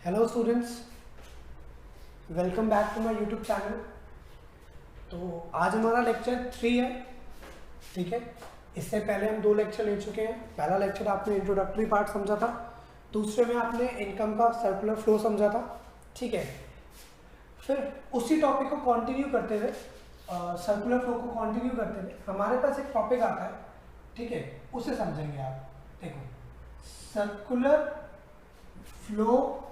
Hello students, welcome back to my YouTube channel. तो आज हमारा लेक्चर 3 है, ठीक है। इससे पहले हम 2 लेक्चर ले चुके हैं। पहला लेक्चर आपने इंट्रोडक्टरी पार्ट समझा था, दूसरे में आपने इनकम का सर्कुलर फ्लो समझा था, ठीक है। फिर उसी टॉपिक को कंटिन्यू करते हुए, सर्कुलर फ्लो को कंटिन्यू करते हुए हमारे पास एक टॉपिक आता है, ठीक है, उसे समझेंगे आप। देखो, circular flow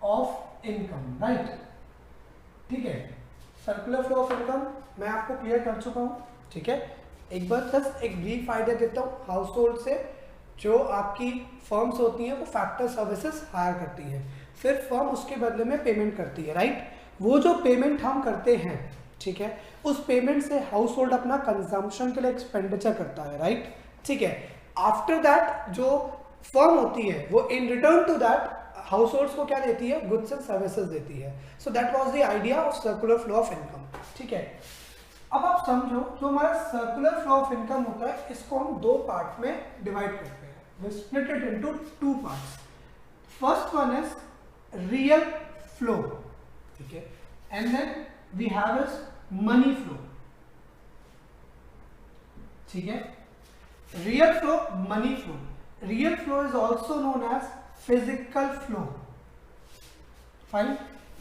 of income, right, ठीक है। सर्कुलर फ्लो ऑफ इनकम मैं आपको क्लियर कर चुका हूँ, ठीक है। एक बार बस एक ब्रीफ आइडिया देता हूँ। हाउस होल्ड से जो आपकी फर्म्स होती हैं वो फैक्टर सर्विसेज हायर करती हैं, फिर फर्म उसके बदले में पेमेंट करती है, राइट। वो जो पेमेंट हम करते हैं, ठीक है, उस पेमेंट से हाउस होल्ड अपना कंजम्पशन के लिए एक्सपेंडिचर करता है, राइट, ठीक है। आफ्टर दैट जो फर्म होती है वो in return to that household को क्या देती है, गुड्स एंड सर्विसेज देती है। So that was the idea of circular flow of income, ठीक है। अब आप समझो, जो हमारा सर्कुलर फ्लो ऑफ इनकम होता है इसको हम 2 पार्ट में डिवाइड करते हैं। We split it into 2 parts. First one is real flow, ठीक है, and then we have is money flow, ठीक है। Real flow, money flow. Real flow is also known as physical flow, fine,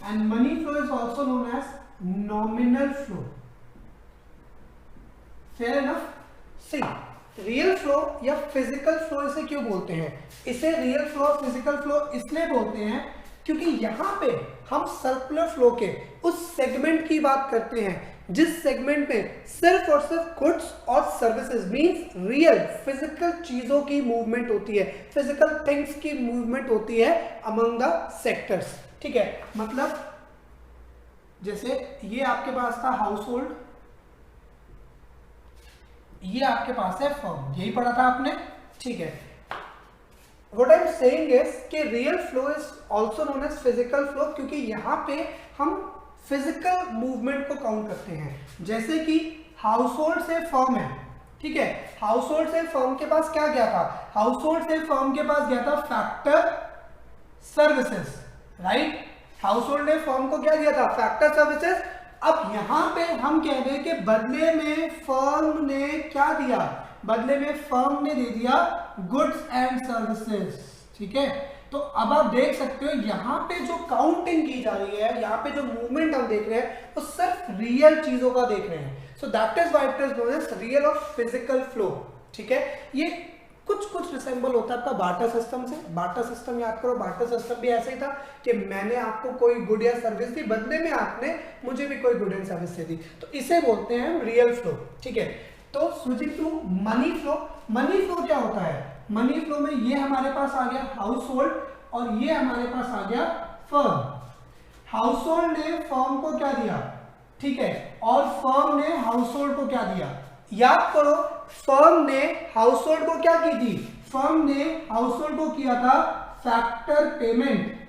and money flow is also known as nominal flow. Fair enough? See, real flow या physical flow इसे क्यों बोलते हैं? इसे real flow, physical flow इसलिए बोलते हैं क्योंकि यहाँ पे हम सर्कुलर फ्लो के उस सेगमेंट की बात करते हैं जिस सेगमेंट में सिर्फ और सिर्फ गुड्स और सर्विसेज मींस रियल फिजिकल चीजों की मूवमेंट होती है, फिजिकल थिंग्स की मूवमेंट होती है अमंग द सेक्टर्स, ठीक है। मतलब जैसे ये आपके पास था हाउस होल्ड, ये आपके पास है फर्म, यही पढ़ा था आपने, ठीक है। What I'm saying is कि real flow is also known as physical flow क्योंकि यहाँ पे हम फिजिकल मूवमेंट को काउंट करते हैं। जैसे कि हाउस होल्ड से फर्म है, ठीक है, हाउस होल्ड से फर्म के पास क्या गया था, हाउस होल्ड से फर्म के पास गया था factor services, right. House hold ने फर्म को क्या दिया था, फैक्टर सर्विसेज। अब यहाँ पे हम कह रहे हैं कि बदले में फर्म ने क्या दिया, बदले में फर्म ने दे दिया गुड्स एंड सर्विसेज, ठीक है। तो अब आप देख सकते हो यहाँ पे जो काउंटिंग की जा रही है, यहाँ पे जो मूवमेंट हम देख रहे हैं वो सिर्फ रियल चीजों का देख रहे हैं। So that is why it is known as real और फिजिकल फ्लो, ठीक है। ये कुछ रिसेंबल होता है आपका बार्टर सिस्टम से। बार्टर सिस्टम याद करो, बार्टर सिस्टम भी ऐसे ही था कि मैंने आपको कोई गुड या सर्विस दी, बदले में आपने मुझे भी कोई गुड एंड सर्विस दे दी, तो इसे बोलते हैं हम रियल फ्लो, ठीक है। तो switching to money flow. Money flow क्या होता है, मनी फ्लो में ये हमारे पास आ गया हाउस होल्ड और ये हमारे पास आ गया फर्म। हाउस होल्ड ने फर्म को क्या दिया, ठीक है, और फर्म ने हाउस होल्ड को क्या दिया। याद करो, फर्म ने हाउस होल्ड को क्या की थी, फर्म ने हाउस होल्ड को किया था फैक्टर पेमेंट,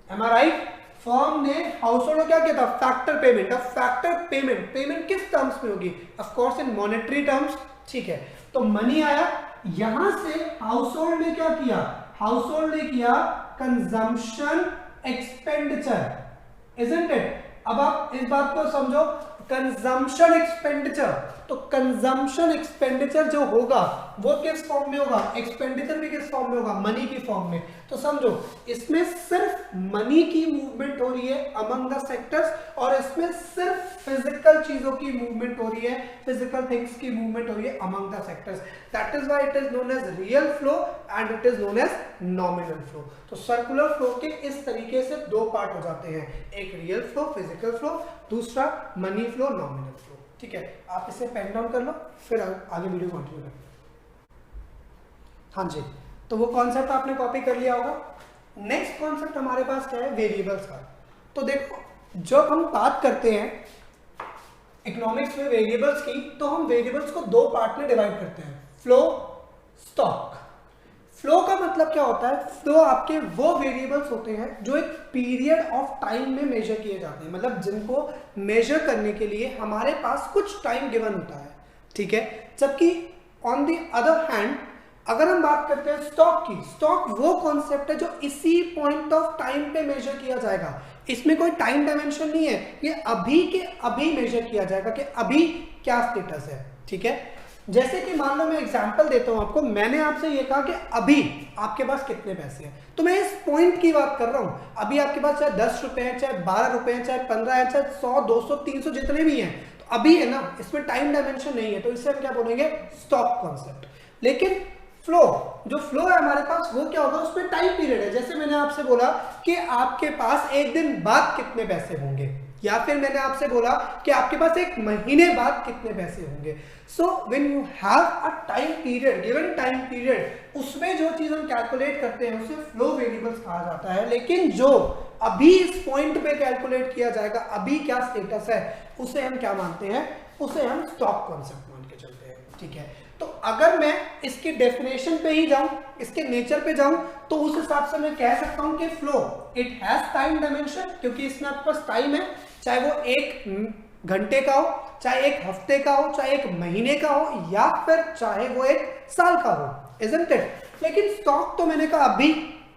एम आई राइट। फर्म ने हाउस होल्ड को क्या किया था, फैक्टर पेमेंट। अब फैक्टर पेमेंट, पेमेंट किस टर्म्स में होगी, of course in monetary terms, ठीक है। तो मनी आया, यहां से हाउस होल्ड ने क्या किया, हाउस होल्ड ने किया कंजम्पशन एक्सपेंडिचर, इजंट इट। अब आप इस बात को समझो, कंजम्पशन एक्सपेंडिचर, तो कंजम्पशन एक्सपेंडिचर जो होगा वो किस फॉर्म में होगा, एक्सपेंडिचर भी किस फॉर्म में होगा, मनी की फॉर्म में। तो समझो, इसमें सिर्फ मनी की मूवमेंट हो रही है अमंग द सेक्टर्स और इसमें सिर्फ फिजिकल चीजों की मूवमेंट हो रही है, फिजिकल थिंग्स की मूवमेंट हो रही है among the sectors. That is why it is known as real flow and it is known as nominal flow. तो सर्कुलर फ्लो के इस तरीके से 2 पार्ट हो जाते हैं, एक रियल फ्लो फिजिकल फ्लो, दूसरा मनी फ्लो नॉमिनल फ्लो, ठीक है। आप इसे पेन डाउन कर लो, फिर आगे वीडियो कंटिन्यू करें। हाँ जी, तो वो कॉन्सेप्ट आपने कॉपी कर लिया होगा। नेक्स्ट कॉन्सेप्ट हमारे पास क्या है, वेरिएबल्स का। तो देखो, जब हम बात करते हैं इकोनॉमिक्स में वेरिएबल्स की, तो हम वेरिएबल्स को 2 पार्ट में डिवाइड करते हैं, फ्लो, स्टॉक। फ्लो का मतलब क्या होता है, फ्लो आपके वो वेरिएबल्स होते हैं जो एक पीरियड ऑफ टाइम में मेजर किए जाते हैं, मतलब जिनको मेजर करने के लिए हमारे पास कुछ टाइम गिवन होता है, ठीक है। जबकि ऑन द अदर हैंड अगर हम बात करते हैं स्टॉक की, स्टॉक वो कॉन्सेप्ट है जो इसी पॉइंट ऑफ टाइम पे मेजर किया जाएगा, इसमें कोई टाइम डायमेंशन नहीं है, ये अभी के अभी मेजर किया जाएगा कि अभी क्या स्टेटस है, ठीक है। जैसे कि मान लो मैं एग्जांपल देता हूं आपको, मैंने आपसे ये कहा कि अभी आपके पास कितने पैसे हैं, तो मैं इस पॉइंट की बात कर रहा हूं। अभी आपके पास चाहे 10 रुपए है, चाहे 12 रुपए है, चाहे 15 है, चाहे 100 200 300 जितने भी हैं, तो अभी है ना, इसमें टाइम डायमेंशन नहीं है, तो इससे हम क्या बोलेंगे, स्टॉक कॉन्सेप्ट। लेकिन फ्लो, जो फ्लो है हमारे पास वो क्या होगा, उसमें टाइम पीरियड है। जैसे मैंने आपसे बोला कि आपके पास एक दिन बाद कितने पैसे होंगे, या फिर मैंने आपसे बोला कि आपके पास एक महीने बाद कितने पैसे होंगे। So when you have a time period, given time period, उसमें जो चीज हम कैलकुलेट करते हैं उसे फ्लो वेरिएबल्स कहा जाता है। लेकिन जो अभी इस पॉइंट पे कैलकुलेट किया जाएगा, अभी क्या स्टेटस है, उसे हम क्या मानते हैं, उसे हम स्टॉक कॉन्सेप्ट मान के चलते हैं, ठीक है। तो अगर मैं इसकी डेफिनेशन पे ही जाऊं, इसके नेचर पे जाऊं, तो उस हिसाब से मैं कह सकता हूं कि flow it has time dimension, क्योंकि इसमें आपके पास टाइम है, चाहे वो 1 घंटे का हो, चाहे 1 हफ्ते का हो, चाहे 1 महीने का हो, या फिर चाहे वो 1 साल का हो, इजंट इट। लेकिन स्टॉक तो मैंने कहा अभी,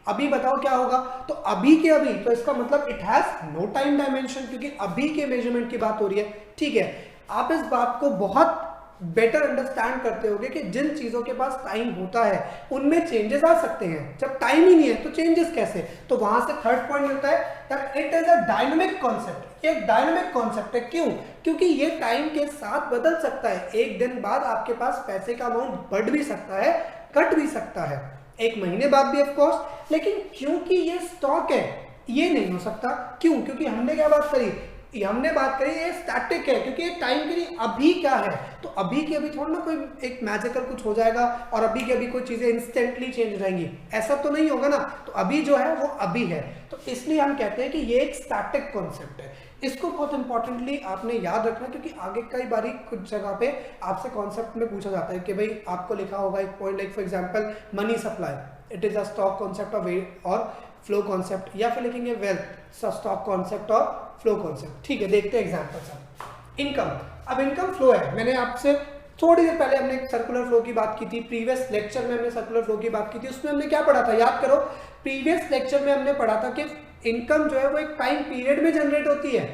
अभी बताओ क्या होगा, तो अभी के अभी, तो इसका मतलब it has no time dimension, क्योंकि अभी के मेजरमेंट की बात हो रही है, ठीक है। आप इस बात को बहुत बेटर अंडरस्टैंड करते होगे कि जिन चीजों के पास टाइम होता है उनमें चेंजेस आ सकते हैं, जब टाइम ही नहीं है तो चेंजेस कैसे। तो वहां से थर्ड पॉइंट मिलता है that it is a dynamic concept. एक डायनामिक कॉन्सेप्ट है, क्यों, क्योंकि ये टाइम के साथ बदल सकता है। एक दिन बाद आपके पास पैसे का अमाउंट बढ़ भी सकता है, घट भी सकता है, 1 महीने बाद भी ऑफ कोर्स। लेकिन क्योंकि ये स्टॉक है, ये नहीं हो सकता। क्यों, क्योंकि हमने क्या बात करी, हमने बात करी ये स्टैटिक है, क्योंकि ये टाइम के लिए अभी क्या है, तो अभी के अभी थोड़ा ना कोई एक मैजिकल कुछ हो जाएगा और अभी के अभी कोई चीजें इंस्टेंटली चेंज हो जाएंगी, ऐसा तो नहीं होगा ना। तो अभी जो है वो अभी है, तो इसलिए हम कहते हैं कि ये एक स्टैटिक कॉन्सेप्ट है। इसको बहुत इंपॉर्टेंटली आपने याद रखना, क्योंकि आगे कई बारी कुछ जगह पे आपसे कॉन्सेप्ट में पूछा जाता है कि भाई आपको लिखा होगा एक point like for example money supply, it is a stock concept और फ्लो कॉन्सेप्ट, या फिर लिखेंगे वेल्थ स्टॉक कॉन्सेप्ट और फ्लो कॉन्सेप्ट, ठीक है। देखते हैं एग्जांपल। इनकम, अब इनकम फ्लो है। मैंने आपसे थोड़ी देर पहले हमने सर्कुलर फ्लो की बात की थी, प्रीवियस लेक्चर में हमने सर्कुलर फ्लो की बात की थी, उसमें हमने क्या पढ़ा था, याद करो। प्रीवियस लेक्चर में हमने पढ़ा था कि इनकम जो है वो एक टाइम पीरियड में जनरेट होती है,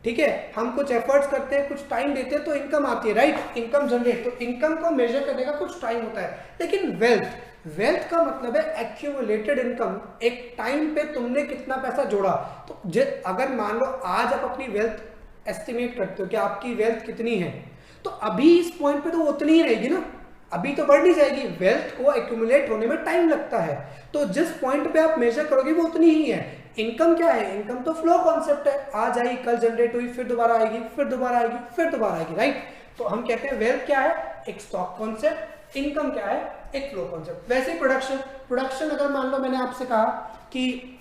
ठीक है। हम कुछ एफर्ट्स करते हैं, कुछ टाइम देते हैं, तो इनकम आती है, राइट, इनकम जनरेट। तो इनकम को मेजर करने का कुछ टाइम होता है। लेकिन वेल्थ का मतलब है एक्यूमुलेटेड इनकम, एक टाइम पे तुमने कितना पैसा जोड़ा। तो अगर मान लो आज आप अपनी वेल्थ एस्टिमेट करते हो कि आपकी वेल्थ कितनी है, तो अभी इस पॉइंट पे तो उतनी ही रहेगी ना, अभी तो बढ़ नहीं जाएगी। वेल्थ को एक्यूमुलेट होने में टाइम लगता है, तो जिस पॉइंट पे आप मेजर करोगे वो उतनी ही है। इनकम क्या है, इनकम तो फ्लो कॉन्सेप्ट है, आज आई, कल जनरेट हुई, फिर दोबारा आएगी, फिर दोबारा आएगी, फिर दोबारा आएगी, राइट। तो हम कहते हैं वेल्थ क्या है, एक स्टॉक कॉन्सेप्ट, इनकम क्या है, एक फ्लो कॉन्सेप्ट। वैसे ही प्रोडक्शन अगर मान लो मैंने आपसे कहा कि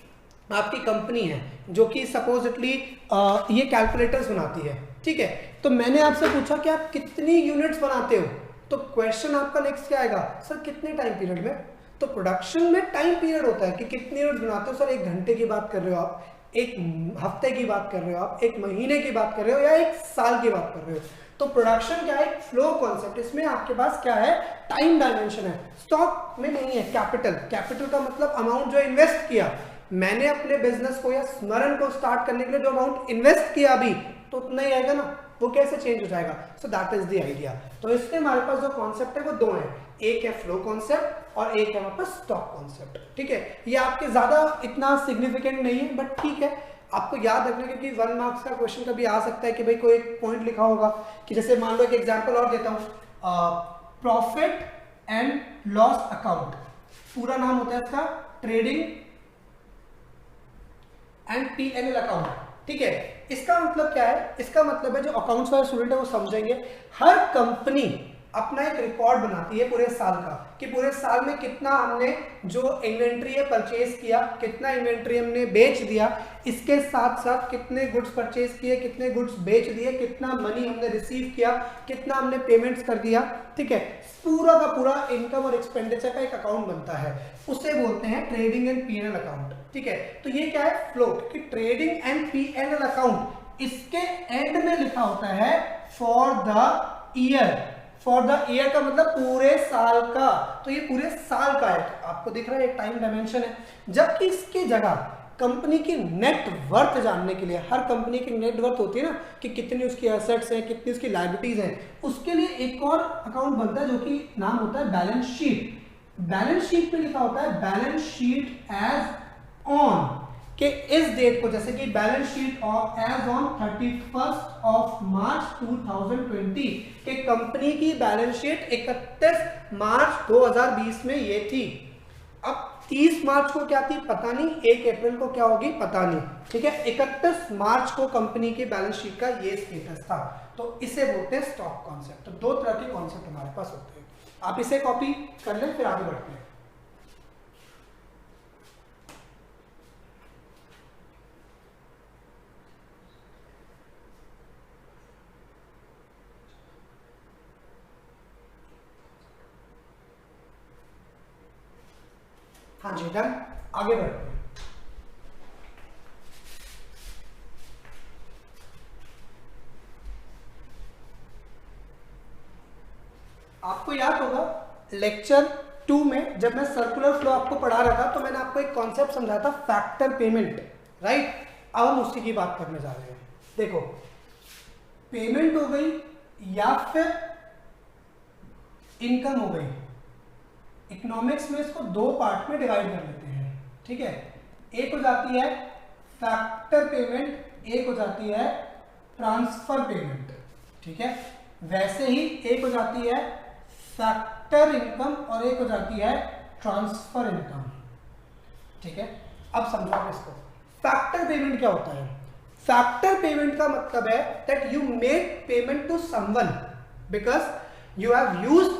आपकी कंपनी है जो कि सपोजिटली ये कैलकुलेटर्स बनाती है, ठीक है, तो मैंने आपसे पूछा कि आप कितनी यूनिट्स बनाते हो, तो क्वेश्चन आपका नेक्स्ट क्या आएगा, सर कितने टाइम पीरियड में। तो प्रोडक्शन में टाइम पीरियड होता है कि कितनी यूनिट बनाते हो, सर 1 घंटे की बात कर रहे हो आप, 1 हफ्ते की बात कर रहे हो आप, 1 महीने की बात कर रहे हो, या 1 साल की बात कर रहे हो। तो प्रोडक्शन क्या है, फ्लो कॉन्सेप्ट, इसमें आपके पास क्या है, टाइम डायमेंशन है। स्टॉक में नहीं है कैपिटल का मतलब अमाउंट जो इन्वेस्ट किया मैंने अपने बिजनेस को या स्मरण को स्टार्ट करने के लिए, जो अमाउंट इन्वेस्ट किया अभी, तो उतना ही आएगा ना, वो कैसे चेंज हो जाएगा। सो दैट इज द आइडिया। तो इसमें हमारे पास जो कॉन्सेप्ट है वो 2 हैं, एक है फ्लो कॉन्सेप्ट और एक है हमारे पास स्टॉक कॉन्सेप्ट, ठीक है। ये आपके ज्यादा इतना सिग्निफिकेंट नहीं है, बट ठीक है, आपको याद रखना, क्योंकि 1 मार्क्स का क्वेश्चन कभी आ सकता है कि भाई कोई एक पॉइंट लिखा होगा कि जैसे मान लो एक एग्जांपल और देता हूं, प्रॉफिट एंड लॉस अकाउंट, पूरा नाम होता है इसका ट्रेडिंग एंड P&L अकाउंट, ठीक है। इसका मतलब क्या है, इसका मतलब है, जो अकाउंट्स वाले स्टूडेंट है वो समझेंगे, हर कंपनी अपना एक रिकॉर्ड बनाती है पूरे साल का, कि पूरे साल में कितना हमने जो इन्वेंट्री है परचेज किया, कितना इन्वेंट्री हमने बेच दिया, इसके साथ साथ कितने गुड्स परचेज किए, कितने गुड्स बेच दिए, कितना मनी हमने रिसीव किया, कितना हमने पेमेंट्स कर दिया, ठीक है। पूरा का पूरा इनकम और एक्सपेंडिचर का एक अकाउंट बनता है, उसे बोलते हैं ट्रेडिंग एंड P&L अकाउंट, ठीक है। तो ये क्या है, फ्लो, कि ट्रेडिंग एंड P&L अकाउंट, इसके एंड में लिखा होता है for the year, for the year का मतलब पूरे साल का, तो ये पूरे साल का है, आपको दिख रहा है एक टाइम डायमेंशन है। जबकि इसकी जगह कंपनी की नेट वर्थ जानने के लिए, हर कंपनी की नेट वर्थ होती है ना कि कितनी उसकी एसेट्स हैं, कितनी उसकी लायबिलिटीज हैं, उसके लिए एक और अकाउंट बनता है जो कि नाम होता है बैलेंस शीट। बैलेंस शीट में लिखा होता है बैलेंस शीट एज ऑन कि इस डेट को, जैसे कि balance sheet of as on 31 of March 2020 के कंपनी की बैलेंस शीट 31 मार्च 2020 में ये थी। अब 30 मार्च को क्या थी पता नहीं, 1 अप्रैल को क्या होगी पता नहीं, ठीक है। 31 मार्च को कंपनी की बैलेंस शीट का ये स्टेटस था, तो इसे बोलते हैं स्टॉक कॉन्सेप्ट। तो 2 तरह के कॉन्सेप्ट हमारे पास होते हैं, आप इसे कॉपी कर लें फिर आगे बढ़ते हैं। हाँ जी डन, आगे बढ़ते हैं। आपको याद होगा लेक्चर 2 में जब मैं सर्कुलर फ्लो आपको पढ़ा रहा था तो मैंने आपको एक कॉन्सेप्ट समझाया था फैक्टर पेमेंट, राइट। अब हम उसी की बात करने जा रहे हैं। देखो पेमेंट हो गई या फिर इनकम हो गई, इकोनॉमिक्स में इसको 2 पार्ट में डिवाइड कर लेते हैं, ठीक है। एक हो जाती है फैक्टर पेमेंट, एक हो जाती है ट्रांसफर पेमेंट, ठीक है। वैसे ही एक हो जाती है फैक्टर इनकम और एक हो जाती है ट्रांसफर इनकम, ठीक है। अब समझो इसको, फैक्टर पेमेंट क्या होता है। फैक्टर पेमेंट का मतलब है that you make payment to someone because you have used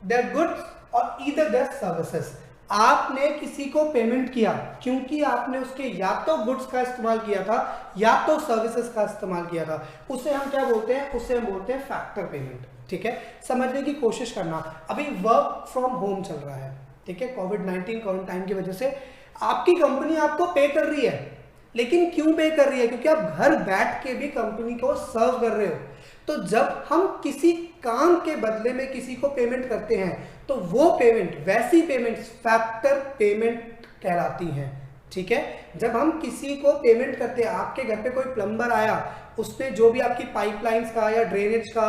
their goods और ईदर देयर सर्विसेज। आपने किसी को पेमेंट किया क्योंकि आपने उसके या तो गुड्स का इस्तेमाल किया था या तो सर्विसेज का इस्तेमाल किया था, उसे हम क्या बोलते हैं, उसे हम बोलते हैं फैक्टर पेमेंट, ठीक है। समझने की कोशिश करना, अभी वर्क फ्रॉम होम चल रहा है, ठीक है। कोविड-19 क्वारंटाइन की वजह से आपकी कंपनी आपको पे कर रही है, लेकिन क्यों पे कर रही है, क्योंकि आप घर बैठ के भी कंपनी को सर्व कर रहे हो। तो जब हम किसी काम के बदले में किसी को पेमेंट करते हैं तो वो पेमेंट, वैसी पेमेंट फैक्टर पेमेंट कहलाती हैं, ठीक है। जब हम किसी को पेमेंट करते हैं, आपके घर पे कोई प्लम्बर आया, उसने जो भी आपकी पाइपलाइंस का या ड्रेनेज का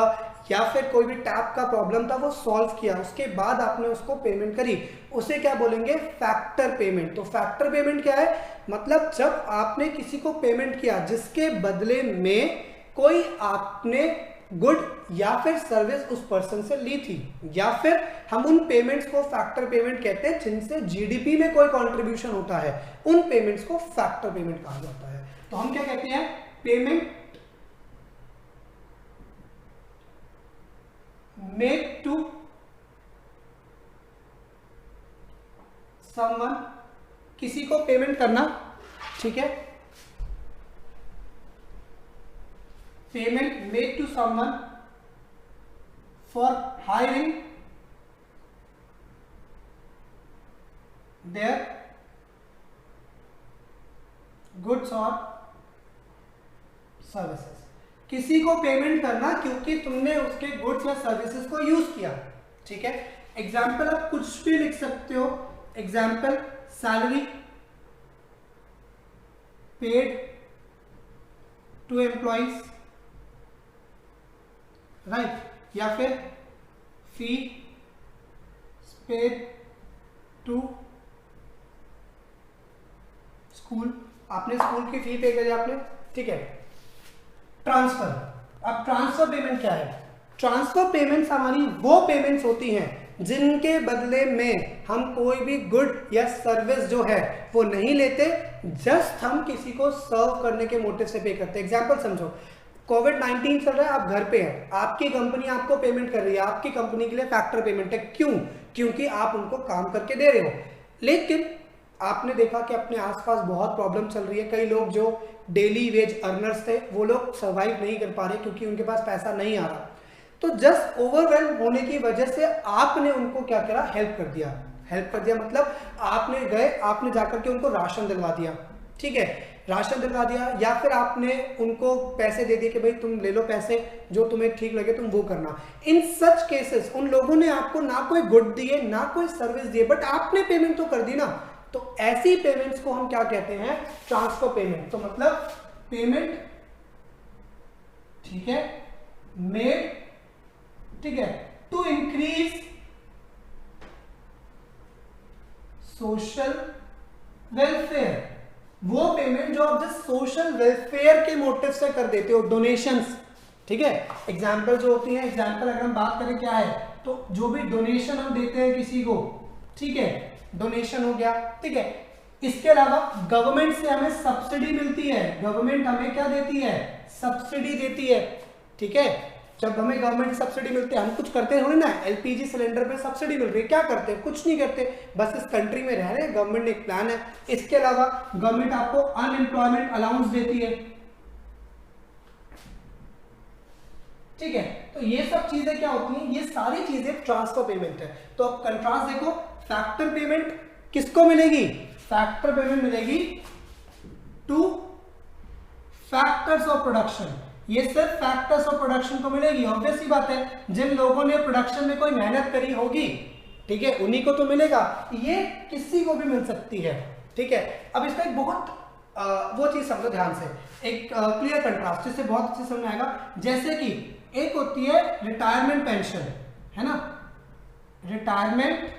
या फिर कोई भी टैप का प्रॉब्लम था वो सॉल्व किया, उसके बाद आपने उसको पेमेंट करी, उसे क्या बोलेंगे, फैक्टर पेमेंट। तो फैक्टर पेमेंट क्या है, मतलब जब आपने किसी को पेमेंट किया जिसके बदले में कोई आपने गुड या फिर सर्विस उस पर्सन से ली थी, या फिर हम उन पेमेंट्स को फैक्टर पेमेंट कहते हैं जिनसे जीडीपी में कोई कंट्रीब्यूशन होता है, उन पेमेंट्स को फैक्टर पेमेंट कहा जाता है। तो हम क्या कहते हैं, पेमेंट मेड टू समवन, किसी को पेमेंट करना, ठीक है। Payment made to someone for hiring their goods और सर्विसेज। किसी को पेमेंट करना क्योंकि तुमने उसके गुड्स या सर्विसेज को यूज किया, ठीक है। एग्जाम्पल आप कुछ भी लिख सकते हो, example salary paid to employees, right, या फिर फी पेड टू स्कूल, आपने स्कूल की फी पे करी आपने, ठीक है। ट्रांसफर, अब ट्रांसफर पेमेंट क्या है, ट्रांसफर पेमेंट्स हमारी वो पेमेंट्स होती हैं जिनके बदले में हम कोई भी गुड या सर्विस जो है वो नहीं लेते, जस्ट हम किसी को सर्व करने के मोटिव से पे करते हैं। एग्जांपल समझो, कोविड-19 चल रहा है, आप घर पे हैं, आपकी कंपनी आपको पेमेंट कर रही है, आपकी कंपनी के लिए फैक्टर पेमेंट है, क्यों, क्योंकि आप उनको काम करके दे रहे हो। लेकिन आपने देखा कि अपने आसपास बहुत प्रॉब्लम चल रही है, कई लोग जो डेली वेज अर्नर्स थे वो लोग सर्वाइव नहीं कर पा रहे क्योंकि उनके पास पैसा नहीं आ रहा, तो जस्ट ओवरवेल्म होने की वजह से आपने उनको क्या करा, हेल्प कर दिया। हेल्प कर दिया मतलब आपने गए, आपने जाकर के उनको राशन दिलवा दिया, ठीक है, राशन दिलवा दिया, या फिर आपने उनको पैसे दे दिए कि भाई तुम ले लो पैसे, जो तुम्हें ठीक लगे तुम वो करना। इन सच केसेस उन लोगों ने आपको ना कोई गुड दिए ना कोई सर्विस दिए, बट आपने पेमेंट तो कर दी ना, तो ऐसी पेमेंट्स को हम क्या कहते हैं, ट्रांसफर पेमेंट। तो मतलब पेमेंट, ठीक है, मेड, ठीक है, टू इंक्रीज सोशल वेलफेयर, वो पेमेंट जो आप जस्ट सोशल वेलफेयर के मोटिव से कर देते हो, डोनेशंस, ठीक है। एग्जांपल जो होती है, एग्जांपल अगर हम बात करें क्या है, तो जो भी डोनेशन हम देते हैं किसी को, ठीक है, डोनेशन हो गया, ठीक है। इसके अलावा गवर्नमेंट से हमें सब्सिडी मिलती है, गवर्नमेंट हमें क्या देती है, सब्सिडी देती है, ठीक है। जब हमें गवर्नमेंट सब्सिडी मिलती है, हम कुछ करते थोड़ी ना, एलपीजी सिलेंडर पे सब्सिडी मिल रही है, क्या करते हैं, कुछ नहीं करते, बस इस कंट्री में रह रहे हैं, गवर्नमेंट ने एक प्लान है। इसके अलावा गवर्नमेंट आपको अनएम्प्लॉयमेंट अलाउंस देती है, ठीक है। तो ये सब चीजें क्या होती हैं, ये सारी चीजें ट्रांसफर पेमेंट है। तो अब कंट्रास्ट देखो, फैक्टर पेमेंट किसको मिलेगी, फैक्टर पेमेंट मिलेगी टू फैक्टर्स ऑफ प्रोडक्शन, ये सिर्फ फैक्टर्स ऑफ प्रोडक्शन को मिलेगी। ऑब्वियस सी बात है, जिन लोगों ने प्रोडक्शन में कोई मेहनत करी होगी, ठीक है, उन्हीं को तो मिलेगा, ये किसी को भी मिल सकती है, ठीक है। अब इसका एक बहुत वो चीज समझो ध्यान से, एक क्लियर कंट्रास्ट जिससे बहुत अच्छे समझ में आएगा। जैसे कि एक होती है रिटायरमेंट पेंशन, है ना, रिटायरमेंट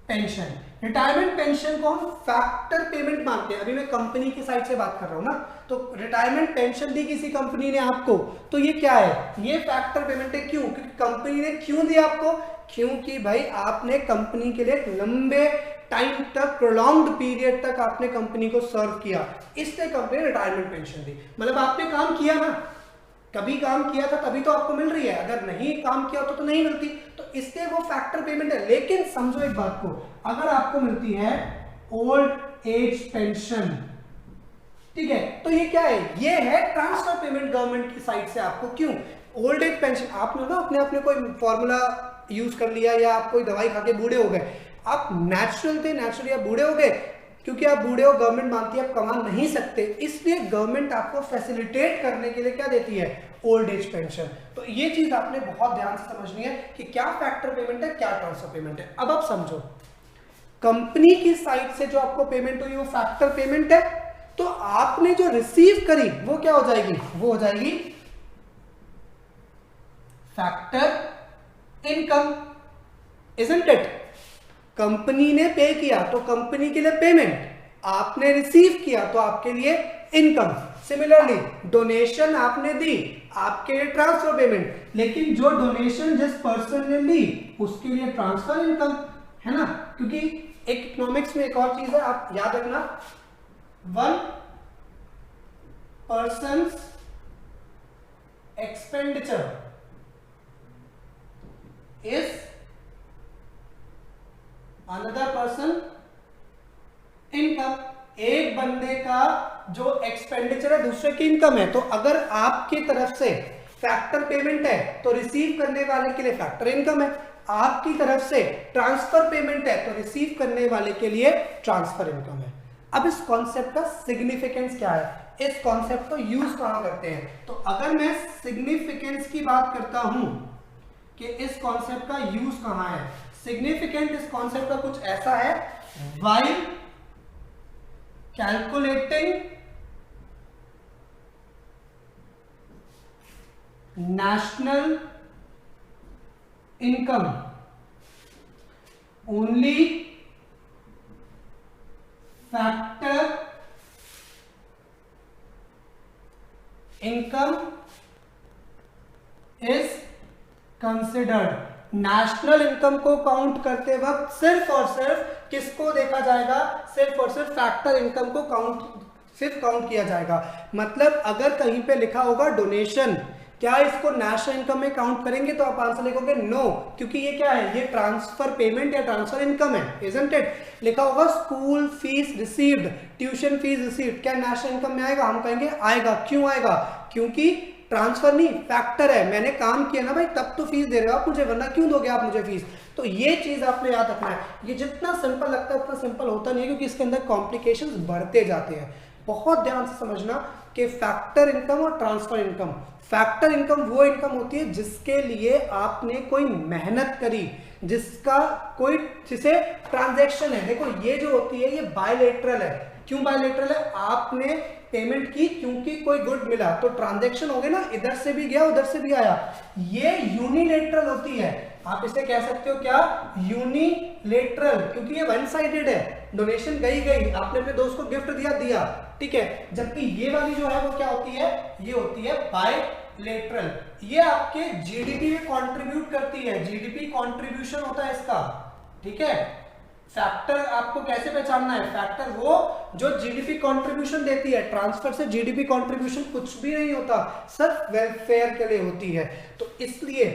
पेंशन, रिटायरमेंट पेंशन को हम फैक्टर पेमेंट मानते हैं। अभी मैं कंपनी की साइड से बात कर रहा हूं ना, तो रिटायरमेंट पेंशन दी किसी कंपनी ने आपको, तो ये क्या है, ये फैक्टर पेमेंट है। क्यों, क्योंकि कंपनी ने क्यों दिया आपको, क्योंकि भाई आपने कंपनी के लिए लंबे टाइम तक, प्रोलॉन्ग्ड पीरियड तक आपने कंपनी को सर्व किया, इसलिए कंपनी ने रिटायरमेंट पेंशन दी। मतलब आपने काम किया ना, कभी काम किया था तभी तो आपको मिल रही है, अगर नहीं काम किया तो नहीं मिलती, तो इसलिए वो फैक्टर पेमेंट है। लेकिन समझो एक बात को, अगर आपको मिलती है ओल्ड एज पेंशन, ठीक है, तो ये क्या है, ये है ट्रांसफर पेमेंट गवर्नमेंट की साइड से आपको। क्यों, ओल्ड एज पेंशन, आपने ना अपने कोई फॉर्मूला यूज कर लिया, या आप कोई दवाई खा के बूढ़े हो गए, आप नेचुरल थे, नेचुरली आप बूढ़े हो गए, क्योंकि आप बूढ़े हो, गवर्नमेंट मानती है आप कमा नहीं सकते, इसलिए गवर्नमेंट आपको फैसिलिटेट करने के लिए क्या देती है, ओल्ड एज पेंशन। तो ये चीज आपने बहुत ध्यान से समझनी है कि क्या फैक्टर पेमेंट है, क्या ट्रांसफर पेमेंट है। अब आप समझो, कंपनी की साइड से जो आपको पेमेंट हुई वो फैक्टर पेमेंट है, तो आपने जो रिसीव करी वो क्या हो जाएगी, वो हो जाएगी factor income, isn't it. Company ने पे किया तो कंपनी के लिए पेमेंट, आपने रिसीव किया तो आपके लिए इनकम। सिमिलरली डोनेशन आपने दी, आपके लिए ट्रांसफर पेमेंट, लेकिन जो डोनेशन जिस पर्सन ने ली उसके लिए ट्रांसफर इनकम, है ना। क्योंकि एक इकोनॉमिक्स में एक और चीज है, आप याद रखना, one persons expenditure is another person income. एक बंदे का जो एक्सपेंडिचर है दूसरे की इनकम है। तो अगर आपकी तरफ से फैक्टर पेमेंट है तो रिसीव करने वाले के लिए फैक्टर इनकम है, आपकी तरफ से ट्रांसफर पेमेंट है तो रिसीव करने वाले के लिए ट्रांसफर इनकम है। अब इस कॉन्सेप्ट का सिग्निफिकेंस क्या है, इस कॉन्सेप्ट को यूज कहां करते हैं, तो अगर मैं सिग्निफिकेंस की बात करता हूं कि इस कॉन्सेप्ट का यूज कहां है, सिग्निफिकेंट इस कॉन्सेप्ट का कुछ ऐसा है, while calculating national income only factor income is considered. National income को काउंट करते वक्त सिर्फ और सिर्फ किसको देखा जाएगा, सिर्फ और सिर्फ फैक्टर इनकम को काउंट किया जाएगा। मतलब अगर कहीं पे लिखा होगा डोनेशन, क्या इसको नेशनल इनकम में काउंट करेंगे, तो आप आंसर लिखोगे नो, क्योंकि ये क्या है, ये ट्रांसफर पेमेंट या ट्रांसफर इनकम है, इजंट इट। लिखा होगा school fees received, tuition fees received, क्या नेशनल इनकम में आएगा, हम कहेंगे आएगा। क्यों आएगा, क्योंकि ट्रांसफर नहीं, फैक्टर है, मैंने काम किया ना भाई तब तो फीस दे रहे हो आप मुझे, वरना क्यों दोगे आप मुझे फीस। तो ये चीज आपने याद रखना है। ये जितना सिंपल लगता है उतना सिंपल होता नहीं है, क्योंकि इसके अंदर कॉम्प्लिकेशंस बढ़ते जाते हैं। बहुत ध्यान से समझना कि फैक्टर इनकम और ट्रांसफर इनकम, फैक्टर इनकम वो इनकम होती है जिसके लिए आपने कोई मेहनत करी, जिसका कोई जिसे ट्रांजैक्शन है। देखो ये जो होती है ये बायलेटरल है। क्यों बायलेटरल है? आपने पेमेंट की क्योंकि कोई गुड मिला तो ट्रांजैक्शन हो गया ना, इधर से भी गया उधर से भी आया। ये यूनिलेटरल होती है, आप इसे कह सकते हो क्या, यूनिलेटरल, क्योंकि ये वन साइडेड है, डोनेशन गई गई, आपने अपने दोस्त को गिफ्ट दिया दिया, ठीक है। जबकि ये वाली जो है वो क्या होती है, ये होती है बायलेटरल। ये आपके जीडीपी में कंट्रीब्यूट करती है, जीडीपी कंट्रीब्यूशन होता है इसका, ठीक है। फैक्टर आपको कैसे पहचानना है, फैक्टर वो जो जीडीपी कंट्रीब्यूशन देती है। ट्रांसफर से जीडीपी कंट्रीब्यूशन कुछ भी नहीं होता, सिर्फ वेलफेयर के लिए होती है। तो इसलिए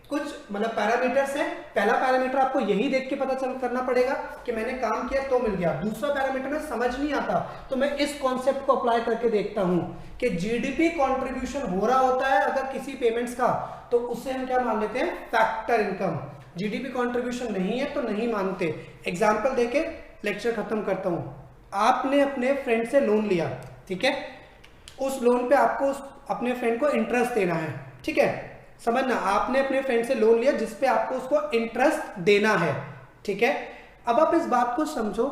कुछ मतलब पैरामीटर्स हैं। पहला पैरामीटर आपको यही देख के पता चल करना पड़ेगा कि मैंने काम किया तो मिल गया। दूसरा पैरामीटर में समझ नहीं आता तो मैं इस कॉन्सेप्ट को अप्लाई करके देखता हूं कि जीडीपी कंट्रीब्यूशन हो रहा होता है अगर किसी पेमेंट्स का, तो उसे हम क्या मान लेते हैं, फैक्टर इनकम। जीडीपी कंट्रीब्यूशन नहीं है तो नहीं मानते। एग्जांपल देके लेक्चर खत्म करता हूं। आपने अपने फ्रेंड से लोन लिया, ठीक है, उस लोन पे आपको अपने फ्रेंड को इंटरेस्ट देना है, ठीक है। समझना, आपने अपने फ्रेंड से लोन लिया जिसपे आपको उसको इंटरेस्ट देना है, ठीक है। अब आप इस बात को समझो,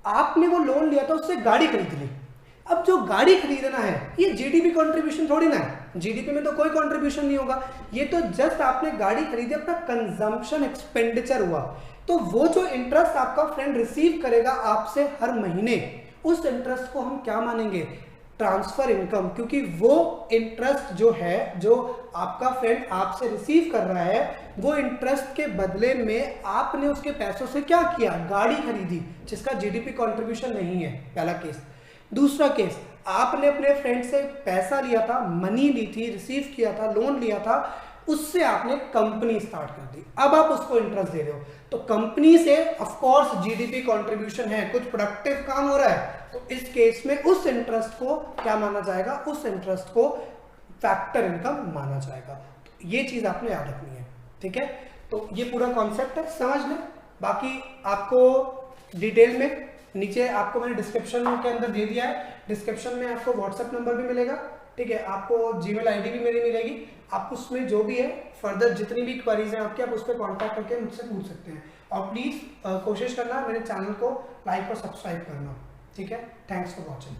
आपने वो लोन लिया था, उससे गाड़ी खरीद ली। अब जो गाड़ी खरीदना है ये जीडीपी कंट्रीब्यूशन थोड़ी ना है, जीडीपी में तो कोई कंट्रीब्यूशन नहीं होगा। ये तो जस्ट आपने गाड़ी खरीदी, अपना कंजम्पशन एक्सपेंडिचर हुआ। तो वो जो इंटरेस्ट आपका फ्रेंड रिसीव करेगा आपसे हर महीने, उस इंटरेस्ट को हम क्या मानेंगे, ट्रांसफर इनकम। क्योंकि वो इंटरेस्ट जो है, जो आपका फ्रेंड आपसे रिसीव कर रहा है, वो इंटरेस्ट के बदले में आपने उसके पैसों से क्या किया, गाड़ी खरीदी, जिसका जीडीपी कंट्रीब्यूशन नहीं है। पहला केस। दूसरा केस, आपने अपने फ्रेंड से पैसा लिया था, मनी ली थी, रिसीव किया था, लोन लिया था, उससे आपने कंपनी स्टार्ट कर दी, अब आप उसको इंटरेस्ट दे रहे हो, तो कंपनी से ऑफ कोर्स जीडीपी कंट्रीब्यूशन है, कुछ प्रोडक्टिव काम हो रहा है। तो इस केस में उस इंटरेस्ट को क्या माना जाएगा, उस इंटरेस्ट को फैक्टर इनकम माना जाएगा। तो ये चीज आपने याद रखनी है, ठीक है। तो ये पूरा कॉन्सेप्ट है, समझ लें। बाकी आपको डिटेल में नीचे आपको मैंने डिस्क्रिप्शन के अंदर दे दिया है, डिस्क्रिप्शन में आपको व्हाट्सएप नंबर भी मिलेगा, ठीक है। आपको जीमेल आईडी भी मेरी मिलेगी, आप उसमें जो भी है फर्दर जितनी भी क्वेरीज हैं आपकी, आप उस पर कॉन्टैक्ट करके मुझसे पूछ सकते हैं। और प्लीज़ कोशिश करना मेरे चैनल को लाइक और सब्सक्राइब करना, ठीक है। Thanks for watching.